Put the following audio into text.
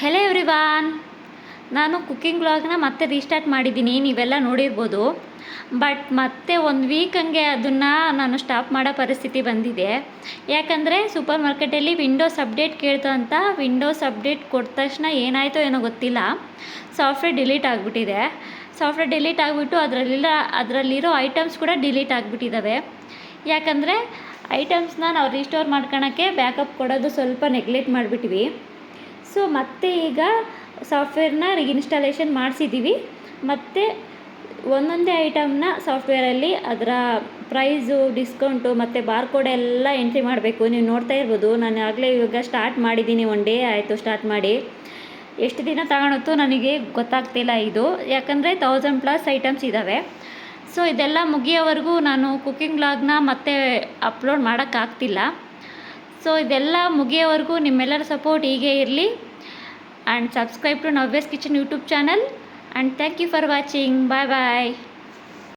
Hello everyone, ನಾನು cooking ವ್ಲಾಗ್ನ ಮತ್ತೆ ರೀಸ್ಟಾರ್ಟ್ ಮಾಡಿದ್ದೀನಿ. ನೀವೆಲ್ಲ ನೋಡಿರ್ಬೋದು. ಬಟ್ ಮತ್ತೆ ಒಂದು ವೀಕ್ ಹಂಗೆ ಅದನ್ನು ನಾನು ಸ್ಟಾಪ್ ಮಾಡೋ ಪರಿಸ್ಥಿತಿ ಬಂದಿದೆ. ಯಾಕಂದರೆ ಸೂಪರ್ ಮಾರ್ಕೆಟಲ್ಲಿ ವಿಂಡೋಸ್ ಅಪ್ಡೇಟ್ ಕೇಳ್ತು ಅಂತ ವಿಂಡೋಸ್ ಅಪ್ಡೇಟ್ ಕೊಟ್ಟ ತಕ್ಷಣ ಏನಾಯಿತೋ ಏನೋ ಗೊತ್ತಿಲ್ಲ, ಸಾಫ್ಟ್ವೇರ್ ಡಿಲೀಟ್ ಆಗಿಬಿಟ್ಟಿದೆ. ಸಾಫ್ಟ್ವೇರ್ ಡಿಲೀಟ್ ಆಗಿಬಿಟ್ಟು ಅದರಲ್ಲಿರೋ ಐಟಮ್ಸ್ ಕೂಡ ಡಿಲೀಟ್ ಆಗಿಬಿಟ್ಟಿದ್ದಾವೆ. ಯಾಕಂದರೆ ಐಟಮ್ಸ್ನ ನಾವು ರೀಸ್ಟೋರ್ ಮಾಡ್ಕೊಳಕ್ಕೆ ಬ್ಯಾಕಪ್ ಕೊಡೋದು ಸ್ವಲ್ಪ ನೆಗ್ಲೆಕ್ಟ್ ಮಾಡಿಬಿಟ್ವಿ. ಸೊ ಮತ್ತೆ ಈಗ ಸಾಫ್ಟ್ವೇರ್ನ ರೀಇನ್ಸ್ಟಾಲೇಷನ್ ಮಾಡಿಸಿದ್ದೀವಿ. ಮತ್ತು ಒಂದೊಂದೇ ಐಟಮ್ನ ಸಾಫ್ಟ್ವೇರಲ್ಲಿ ಅದರ ಪ್ರೈಸು, ಡಿಸ್ಕೌಂಟು ಮತ್ತು ಬಾರ್ಕೋಡ್ ಎಲ್ಲ ಎಂಟ್ರಿ ಮಾಡಬೇಕು. ನೀವು ನೋಡ್ತಾ ಇರ್ಬೋದು, ನಾನು ಆಗಲೇ ಇವಾಗ ಸ್ಟಾರ್ಟ್ ಮಾಡಿದ್ದೀನಿ. 1 ಡೇ ಆಯಿತು ಸ್ಟಾರ್ಟ್ ಮಾಡಿ. ಎಷ್ಟು ದಿನ ತಗೊಳುತ್ತೋ ನನಗೆ ಗೊತ್ತಾಗ್ತಿಲ್ಲ ಇದು, ಯಾಕಂದರೆ 1000+ ಐಟಮ್ಸ್ ಇದ್ದಾವೆ. ಸೊ ಇದೆಲ್ಲ ಮುಗಿಯೋವರೆಗೂ ನಾನು ಕುಕ್ಕಿಂಗ್ ವ್ಲಾಗ್ನ ಮತ್ತೆ ಅಪ್ಲೋಡ್ ಮಾಡೋಕ್ಕಾಗ್ತಿಲ್ಲ. ಸೊ ಇದೆಲ್ಲ ಮುಗಿಯೋವರೆಗೂ ನಿಮ್ಮೆಲ್ಲರ ಸಪೋರ್ಟ್ ಹೀಗೆ ಇರಲಿ. And subscribe to Navya's kitchen YouTube channel. And thank you for watching. Bye bye.